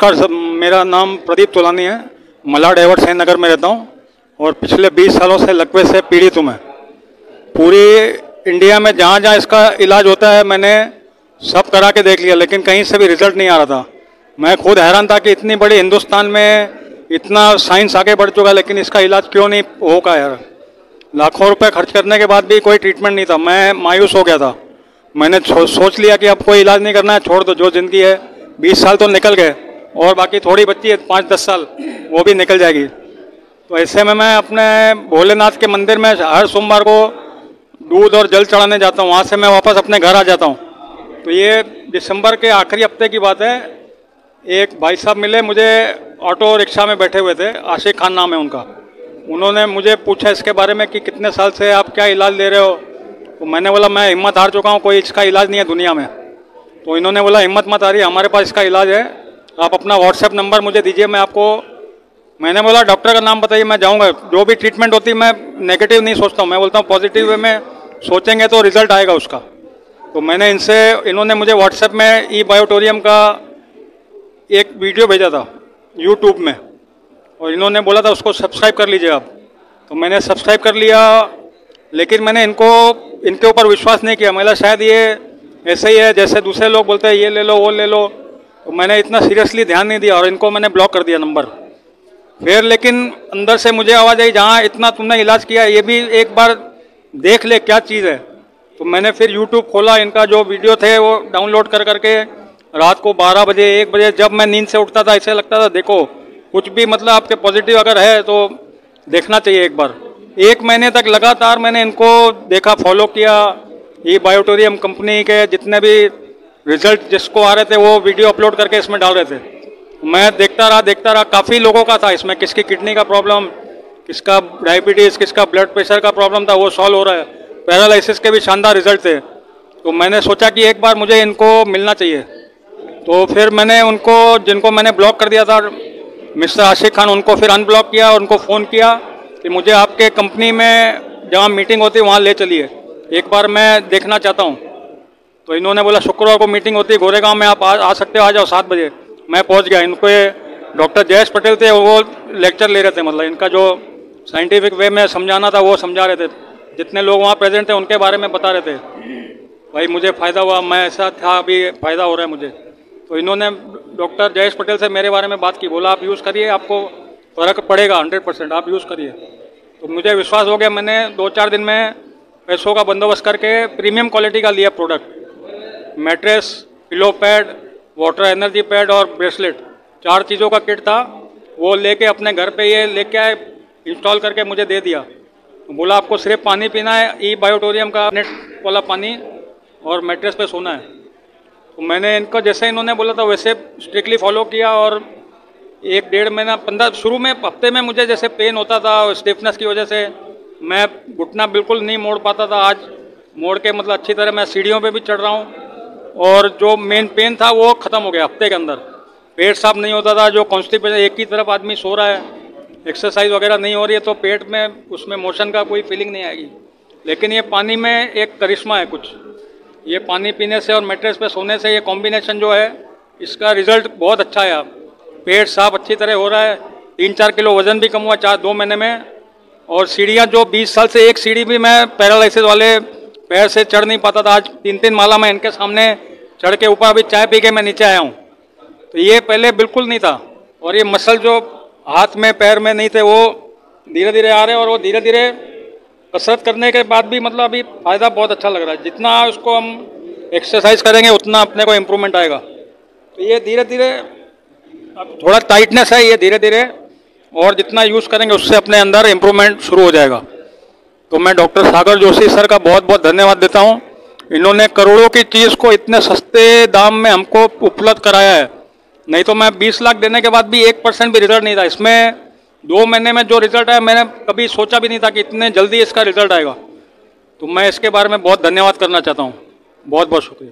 नमस्कार सब, मेरा नाम प्रदीप तोलानी है। मलाड एवट सैन नगर में रहता हूँ और पिछले 20 सालों से लकवे से पीड़ित हूँ मैं। पूरी इंडिया में जहाँ जहाँ इसका इलाज होता है मैंने सब करा के देख लिया, लेकिन कहीं से भी रिजल्ट नहीं आ रहा था। मैं खुद हैरान था कि इतनी बड़ी हिंदुस्तान में इतना साइंस आगे बढ़ चुका, लेकिन इसका इलाज क्यों नहीं होगा यार। लाखों रुपए खर्च करने के बाद भी कोई ट्रीटमेंट नहीं था। मैं मायूस हो गया था। मैंने सोच लिया कि अब कोई इलाज नहीं करना है, छोड़ दो, जो ज़िंदगी है 20 साल तो निकल गए और बाकी थोड़ी बच्ची है 5-10 साल, वो भी निकल जाएगी। तो ऐसे में मैं अपने भोलेनाथ के मंदिर में हर सोमवार को दूध और जल चढ़ाने जाता हूँ। वहाँ से मैं वापस अपने घर आ जाता हूँ। तो ये दिसंबर के आखिरी हफ्ते की बात है। एक भाई साहब मिले मुझे, ऑटो रिक्शा में बैठे हुए थे, आशिक खान नाम है उनका। उन्होंने मुझे पूछा इसके बारे में कि कितने साल से आप क्या इलाज ले रहे हो। तो मैंने बोला मैं हिम्मत हार चुका हूँ, कोई इसका इलाज नहीं है दुनिया में। तो इन्होंने बोला हिम्मत मत हारिए, हमारे पास इसका इलाज है, आप अपना व्हाट्सएप नंबर मुझे दीजिए, मैं आपको। मैंने बोला डॉक्टर का नाम बताइए, मैं जाऊँगा। जो भी ट्रीटमेंट होती है मैं नेगेटिव नहीं सोचता हूँ, मैं बोलता हूँ पॉजिटिव वे में सोचेंगे तो रिजल्ट आएगा उसका। तो मैंने इन्होंने मुझे व्हाट्सएप में ई बायोटोरियम का एक वीडियो भेजा था यूट्यूब में, और इन्होंने बोला था उसको सब्सक्राइब कर लीजिए आप। तो मैंने सब्सक्राइब कर लिया, लेकिन मैंने इनके ऊपर विश्वास नहीं किया। मैं शायद ये ऐसे ही है जैसे दूसरे लोग बोलते हैं ये ले लो वो ले लो। तो मैंने इतना सीरियसली ध्यान नहीं दिया और इनको मैंने ब्लॉक कर दिया नंबर। फिर लेकिन अंदर से मुझे आवाज़ आई, जहाँ इतना तुमने इलाज किया ये भी एक बार देख ले क्या चीज़ है। तो मैंने फिर यूट्यूब खोला, इनका जो वीडियो थे वो डाउनलोड कर करके रात को 12 बजे 1 बजे जब मैं नींद से उठता था ऐसे लगता था देखो कुछ भी मतलब आपके पॉजिटिव अगर है तो देखना चाहिए एक बार। 1 महीने तक लगातार मैंने इनको देखा, फॉलो किया। ये बायोटोरियम कंपनी के जितने भी रिजल्ट जिसको आ रहे थे वो वीडियो अपलोड करके इसमें डाल रहे थे। मैं देखता रहा। काफ़ी लोगों का था इसमें, किसकी किडनी का प्रॉब्लम, किसका डायबिटीज़, किसका ब्लड प्रेशर का प्रॉब्लम था, वो सॉल्व हो रहा है। पैरालिसिस के भी शानदार रिजल्ट थे। तो मैंने सोचा कि एक बार मुझे इनको मिलना चाहिए। तो फिर मैंने उनको, जिनको मैंने ब्लॉक कर दिया था मिस्टर आशिक खान, उनको फिर अनब्लॉक किया और उनको फ़ोन किया कि मुझे आपके कंपनी में जहाँ मीटिंग होती है वहाँ ले चलिए, एक बार मैं देखना चाहता हूँ। तो इन्होंने बोला शुक्रवार को मीटिंग होती है गोरेगांव में, आप आ सकते हो, आ जाओ 7 बजे। मैं पहुँच गया। इनको डॉक्टर जयेश पटेल थे, वो लेक्चर ले रहे थे, मतलब इनका जो साइंटिफिक वे में समझाना था वो समझा रहे थे। जितने लोग वहाँ प्रेजेंट थे उनके बारे में बता रहे थे। भाई मुझे फ़ायदा हुआ, मैं ऐसा था, अभी फ़ायदा हो रहा है मुझे। तो इन्होंने डॉक्टर जयेश पटेल से मेरे बारे में बात की, बोला आप यूज़ करिए, आपको फ़र्क पड़ेगा 100%, आप यूज़ करिए। तो मुझे विश्वास हो गया। मैंने 2-4 दिन में पैसों का बंदोबस्त करके प्रीमियम क्वालिटी का लिया product. Mattress, pillow pad, water energy pad और ब्रेसलेट, 4 चीज़ों का किट था। वो लेके अपने घर पे ये लेके आए, इंस्टॉल करके मुझे दे दिया। बोला आपको सिर्फ पानी पीना है, ई बायोटोरियम का नेट वाला पानी, और मैट्रेस पे सोना है। तो मैंने इनको जैसे इन्होंने बोला था वैसे स्ट्रिक्टली फॉलो किया। और 1-1.5 महीना 15 शुरू में हफ्ते में मुझे जैसे पेन होता था स्टिफनेस की वजह से, मैं घुटना बिल्कुल नहीं मोड़ पाता था। आज मोड़ के मतलब अच्छी तरह मैं सीढ़ियों पे भी चढ़ रहा हूँ, और जो मेन पेन था वो ख़त्म हो गया हफ्ते के अंदर। पेट साफ नहीं होता था, जो कॉन्स्टिपेशन, एक ही तरफ आदमी सो रहा है, एक्सरसाइज वगैरह नहीं हो रही है तो पेट में उसमें मोशन का कोई फीलिंग नहीं आएगी। लेकिन ये पानी में एक करिश्मा है कुछ, ये पानी पीने से और मैट्रेस पे सोने से ये कॉम्बिनेशन जो है इसका रिजल्ट बहुत अच्छा है। पेट साफ अच्छी तरह हो रहा है, 3-4 किलो वजन भी कम हुआ 2 महीने में। और सीढ़ियाँ जो 20 साल से एक सीढ़ी भी मैं पैरालिसिस वाले पैर से चढ़ नहीं पाता था, आज 3-3 माला मैं इनके सामने चढ़ के ऊपर अभी चाय पी के मैं नीचे आया हूँ। तो ये पहले बिल्कुल नहीं था। और ये मसल जो हाथ में पैर में नहीं थे वो धीरे धीरे आ रहे हैं, और वो धीरे धीरे कसरत करने के बाद भी मतलब अभी फ़ायदा बहुत अच्छा लग रहा है। जितना उसको हम एक्सरसाइज करेंगे उतना अपने को इम्प्रूवमेंट आएगा। तो ये धीरे धीरे, अब थोड़ा टाइटनेस है ये धीरे धीरे, और जितना यूज़ करेंगे उससे अपने अंदर इम्प्रूवमेंट शुरू हो जाएगा। तो मैं डॉक्टर सागर जोशी सर का बहुत बहुत धन्यवाद देता हूँ। इन्होंने करोड़ों की चीज़ को इतने सस्ते दाम में हमको उपलब्ध कराया है। नहीं तो मैं 20 लाख देने के बाद भी 1% भी रिजल्ट नहीं था। इसमें 2 महीने में जो रिजल्ट आया मैंने कभी सोचा भी नहीं था कि इतने जल्दी इसका रिजल्ट आएगा। तो मैं इसके बारे में बहुत धन्यवाद करना चाहता हूँ। बहुत बहुत शुक्रिया।